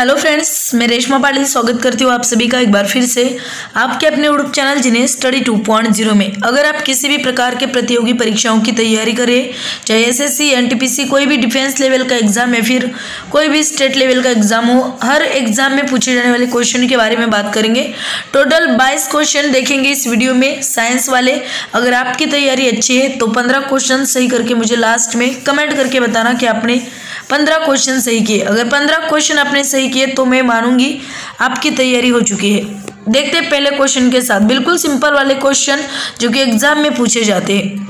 Hello friends, मैं रेशमा पाटिल स्वागत करती हूँ आप सभी का एक बार फिर से आपके अपने यूट्यूब चैनल जिन्हें स्टडी 2.0 में। अगर आप किसी भी प्रकार के प्रतियोगी परीक्षाओं की तैयारी करें, चाहे एसएससी, एनटीपीसी, कोई भी डिफेंस लेवल का एग्जाम या फिर कोई भी स्टेट लेवल का एग्जाम हो, हर एग्जाम में पूछे जाने वाले क्वेश्चन के बारे में बात करेंगे। टोटल 22 क्वेश्चन देखेंगे इस वीडियो में साइंस वाले। अगर आपकी तैयारी अच्छी है तो 15 क्वेश्चन सही करके मुझे लास्ट में कमेंट करके बताना कि आपने 15 क्वेश्चन सही किए। अगर 15 क्वेश्चन आपने सही किए तो मैं मानूंगी आपकी तैयारी हो चुकी है। देखते हैं पहले क्वेश्चन के साथ, बिल्कुल सिंपल वाले क्वेश्चन जो कि एग्जाम में पूछे जाते हैं।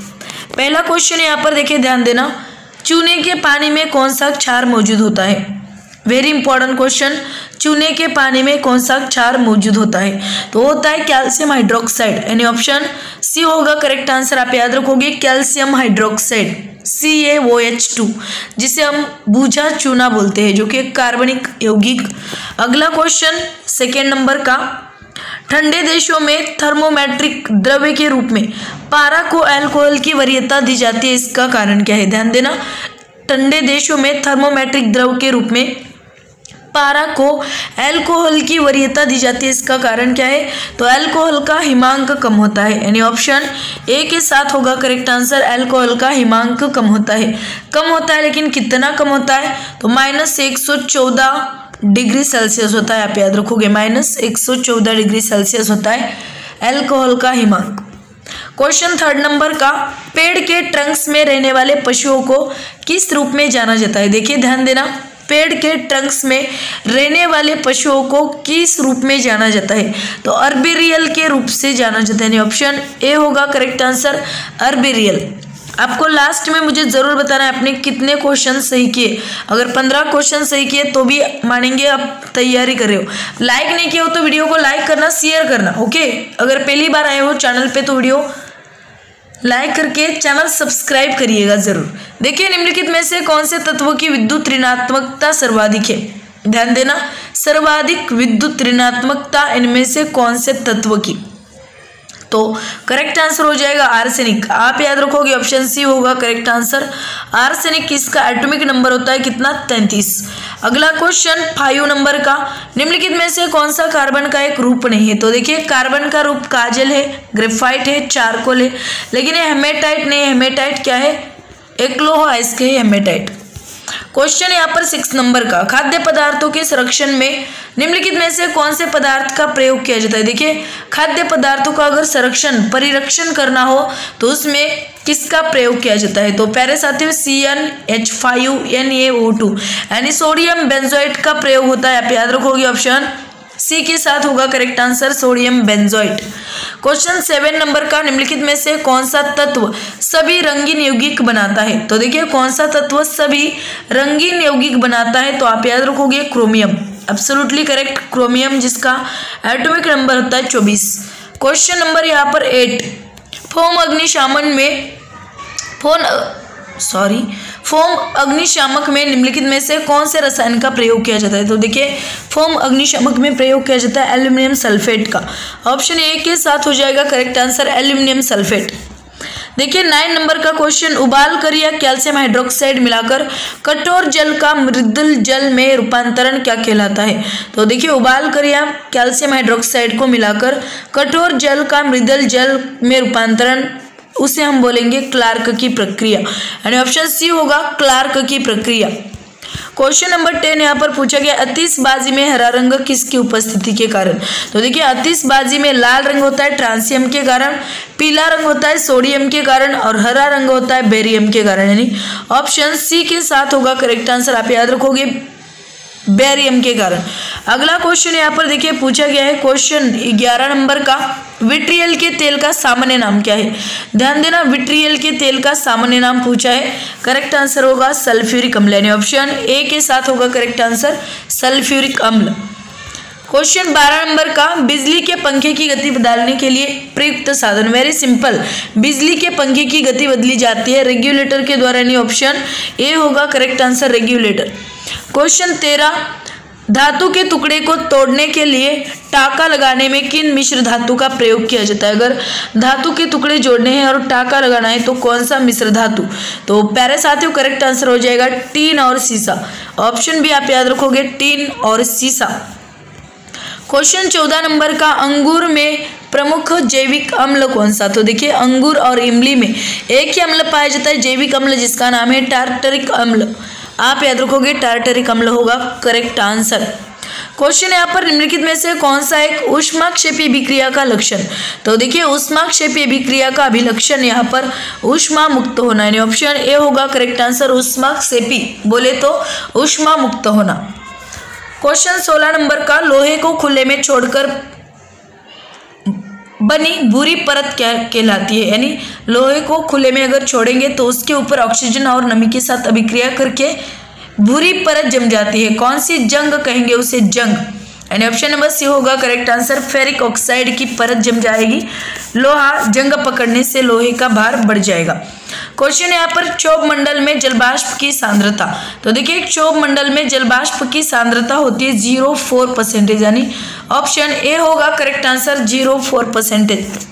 पहला क्वेश्चन यहाँ पर देखिए, ध्यान देना। चूने के पानी में कौन सा क्षार मौजूद होता है? Very important question. चूने के पानी में कौन सा क्षार मौजूद होता है? तो होता है कैल्शियम हाइड्रोक्साइड। यानी ऑप्शन सी होगा करेक्ट आंसर। आप याद रखोगे कैल्शियम हाइड्रोक्साइड CaOH2, जिसे हम बूझा चूना बोलते हैं, जो कि एक कार्बनिक यौगिक। अगला क्वेश्चन सेकेंड नंबर का, ठंडे देशों में थर्मोमेट्रिक द्रव्य के रूप में पारा को अल्कोहल की वरीयता दी जाती है, इसका कारण क्या है? ध्यान देना, ठंडे देशों में थर्मोमेट्रिक द्रव के रूप में पारा को अल्कोहल की वरीयता दी जाती है, इसका कारण क्या है? तो अल्कोहल का हिमांक कम होता है। यानी ऑप्शन ए के साथ होगा करेक्ट आंसर। अल्कोहल का हिमांक कम होता है। कम होता है लेकिन कितना कम होता है? तो -114 डिग्री सेल्सियस होता है। आप याद रखोगे -114 डिग्री सेल्सियस होता है अल्कोहल का हिमांक। क्वेश्चन थर्ड नंबर का, पेड़ के ट्रंक्स में रहने वाले पशुओं को किस रूप में जाना जाता है? देखिए ध्यान देना, पेड़ के ट्रंक्स में रहने वाले पशुओं को किस रूप में जाना जाता है? तो अर्बेरियल के रूप से जाना जाता है। ऑप्शन ए होगा करेक्ट आंसर, अर्बेरियल। आपको लास्ट में मुझे जरूर बताना है आपने कितने क्वेश्चन सही किए। अगर 15 क्वेश्चन सही किए तो भी मानेंगे आप तैयारी कर रहे हो। लाइक नहीं किया हो तो वीडियो को लाइक करना, शेयर करना, ओके। अगर पहली बार आए हो चैनल पे तो वीडियो लाइक करके चैनल सब्सक्राइब करिएगा जरूर। देखिए, निम्नलिखित में से कौन से तत्वों की विद्युत ऋणात्मकता सर्वाधिक है? ध्यान देना, सर्वाधिक विद्युत ऋणात्मकता इनमें से कौन से तत्व की? तो करेक्ट आंसर हो जाएगा आर्सेनिक। आप याद रखोगे ऑप्शन सी होगा करेक्ट आंसर, आर्सेनिक। इसका एटॉमिक नंबर होता है कितना? 33। अगला क्वेश्चन 5 नंबर का, निम्नलिखित में से कौन सा कार्बन का एक रूप नहीं है? तो देखिए, कार्बन का रूप काजल है, ग्रेफाइट है, चारकोल है, लेकिन ये हेमेटाइट नहीं है। हेमेटाइट क्या है? एक लोह अयस्क है हेमेटाइट। क्वेश्चन यहाँ पर 6 नंबर का, खाद्य पदार्थों के संरक्षण में निम्नलिखित में से कौन से पदार्थ का प्रयोग किया जाता है? देखिए, खाद्य पदार्थों का अगर संरक्षण परिरक्षण करना हो तो उसमें किसका प्रयोग किया जाता है? तो प्यारे साथियों, CnH5NaO2 यानी सोडियम बेंजोएट का प्रयोग होता है। आप याद रखोगे ऑप्शन सी के साथ होगा correct answer, sodium benzoate. Question 7 number का, निम्नलिखित में से कौन सा तत्व सभी रंगीन यौगिक बनाता है? तो देखिए, कौन सा तत्व सभी रंगीन यौगिक बनाता है? तो आप याद रखोगे क्रोमियम। एब्सोल्युटली करेक्ट, क्रोमियम, जिसका एटॉमिक नंबर होता है 24। क्वेश्चन नंबर यहाँ पर 8, फोम अग्निशामक में निम्नलिखित में से कौन से रसायन का प्रयोग किया जाता है? तो देखिए, फोम अग्निशामक में प्रयोग किया जाता है एल्यूमिनियम सल्फेट का। ऑप्शन ए के साथ हो जाएगा करेक्ट आंसर, एल्यूमिनियम सल्फेट। देखिए 9 नंबर का क्वेश्चन, उबाल कर या कैल्शियम हाइड्रोक्साइड मिलाकर कठोर जल का मृदुल जल में रूपांतरण क्या कहलाता है? तो देखिए, उबाल कर या कैल्शियम हाइड्रोक्साइड को मिलाकर कठोर जल का मृदुल जल में रूपांतरण, उसे हम बोलेंगे क्लार्क की प्रक्रिया। यानी ऑप्शन सी होगा क्लार्क की प्रक्रिया। क्वेश्चन नंबर 10 यहाँ पर पूछा गया, आतिशबाजी में हरा रंग किसकी उपस्थिति के कारण? तो देखिए, आतिशबाजी में लाल रंग होता है ट्रांसियम के कारण, पीला रंग होता है सोडियम के कारण और हरा रंग होता है बेरियम के कारण। यानी ऑप्शन सी के साथ होगा करेक्ट आंसर। आप याद रखोगे बेरियम के कारण। अगला क्वेश्चन यहाँ पर देखिए पूछा गया है, क्वेश्चन 11 नंबर का, विट्रियल के तेल का सामान्य नाम क्या है? ध्यान देना, विट्रियल के तेल का सामान्य नाम पूछा है। करेक्ट आंसर होगा सल्फ्यूरिक अम्ल। यानी ऑप्शन ए के साथ होगा करेक्ट आंसर, सल्फ्यूरिक अम्ल। क्वेश्चन 12 नंबर का, बिजली के पंखे की गति बदलने के लिए प्रयुक्त साधन। वेरी सिंपल, बिजली के पंखे की गति बदली जाती है रेगुलेटर के द्वारा। यानी ऑप्शन ए होगा करेक्ट आंसर, रेगुलेटर। क्वेश्चन 13, धातु के टुकड़े को तोड़ने के लिए टाका लगाने में किन मिश्र धातु का प्रयोग किया जाता है? अगर धातु के टुकड़े जोड़ने हैं और टाका लगाना है तो कौन सा मिश्र धातु? तो प्यारे साथियों, करेक्ट आंसर हो जाएगा टीन और सीसा। ऑप्शन बी आप याद रखोगे टीन और सीसा। क्वेश्चन 14 नंबर का, अंगूर में प्रमुख जैविक अम्ल कौन सा? तो देखिए अंगूर और इमली में एक ही अम्ल पाया जाता है जैविक अम्ल, जिसका नाम है टार्टरिक अम्ल। आप याद रखोगे टार्टरिक अम्ल होगा करेक्ट आंसर। क्वेश्चन यहाँ पर निम्नलिखित में से कौन सा एक ऊष्माक्षेपी अभिक्रिया का लक्षण? तो देखिए ऊष्माक्षेपी अभिक्रिया का अभिलक्षण यहाँ पर ऊष्मा मुक्त होना, यानी ऑप्शन ए होगा करेक्ट आंसर। ऊष्माक्षेपी बोले तो ऊष्मा मुक्त होना। क्वेश्चन 16 नंबर का, लोहे को खुले में छोड़कर बनी भूरी परत क्या कहलाती है? यानी लोहे को खुले में अगर छोड़ेंगे तो उसके ऊपर ऑक्सीजन और नमी के साथ अभिक्रिया करके भूरी परत जम जाती है। कौन सी जंग कहेंगे उसे? जंग, यानी ऑप्शन नंबर सी होगा करेक्ट आंसर। फेरिक ऑक्साइड की परत जम जाएगी, लोहा जंग पकड़ने से लोहे का भार बढ़ जाएगा। क्वेश्चन यहाँ पर क्षोभ मंडल में जलवाष्प की सांद्रता। तो देखिए क्षोभ मंडल में जलवाष्प की सांद्रता होती है 0.4%, यानी ऑप्शन ए होगा करेक्ट आंसर 0.4%।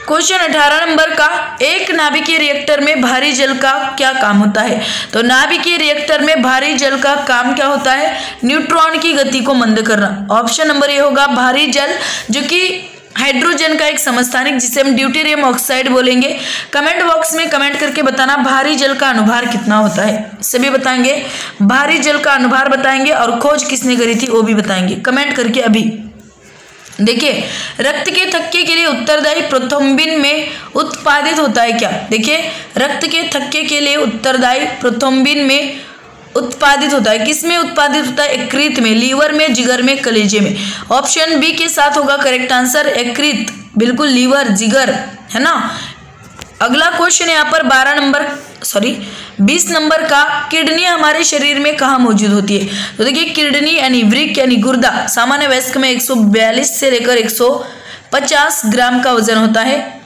क्वेश्चन 18 नंबर का, एक नाभिकीय रिएक्टर में भारी जल का क्या काम होता है? तो नाभिकीय रिएक्टर में भारी जल का काम क्या होता है? न्यूट्रॉन की गति को मंद करना। ऑप्शन नंबर ए होगा भारी जल, जो कि हाइड्रोजन का एक समस्थानिक, जिसे हम ड्यूटेरियम ऑक्साइड बोलेंगे। कमेंट बॉक्स में कमेंट करके बताना भारी जल का अनुभार कितना होता है, सभी बताएंगे। भारी जल का अनुभार बताएंगे और खोज किसने करी थी वो भी बताएंगे, कमेंट करके अभी। देखिए रक्त के थक्के के लिए उत्तरदायी प्रोथ्रोम्बिन में उत्पादित होता है क्या? देखिए रक्त के थक्के के लिए उत्तरदायी प्रोथ्रोम्बिन में उत्पादित होता है, किसमें उत्पादित होता है? यकृत में, लीवर में, जिगर में, कलेजे में। ऑप्शन बी के साथ होगा करेक्ट आंसर यकृत, बिल्कुल लीवर जिगर, है ना। अगला क्वेश्चन यहाँ पर 20 नंबर का, किडनी हमारे शरीर में कहाँ मौजूद होती है? तो देखिए किडनी यानी वृक्क यानी गुर्दा सामान्य वयस्क में 142 से लेकर 150 ग्राम का वजन होता है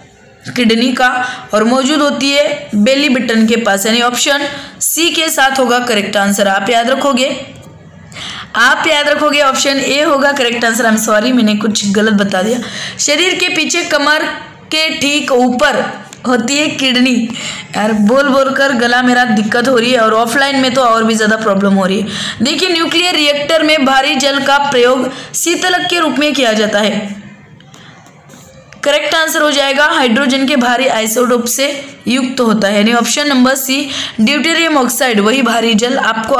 किडनी का, और मौजूद होती है बेली बटन के पास, यानी ऑप्शन सी के साथ होगा करेक्ट आंसर। आप याद रखोगे ऑप्शन ए होगा correct answer. I am sorry, मैंने कुछ गलत बता दिया। शरीर के पीछे कमर के ठीक ऊपर होती है किडनी। यार बोल कर गला मेरा दिक्कत हो रही है, और ऑफलाइन में तो और भी ज़्यादा प्रॉब्लम हो रही है। देखिए न्यूक्लियर रिएक्टर में भारी जल का प्रयोग शीतलक के रूप में किया जाता है। करेक्ट आंसर हो जाएगा हाइड्रोजन के भारी आइसोटोप से युक्त होता है, यानी option number C deuterium oxide वही भारी जल। आपको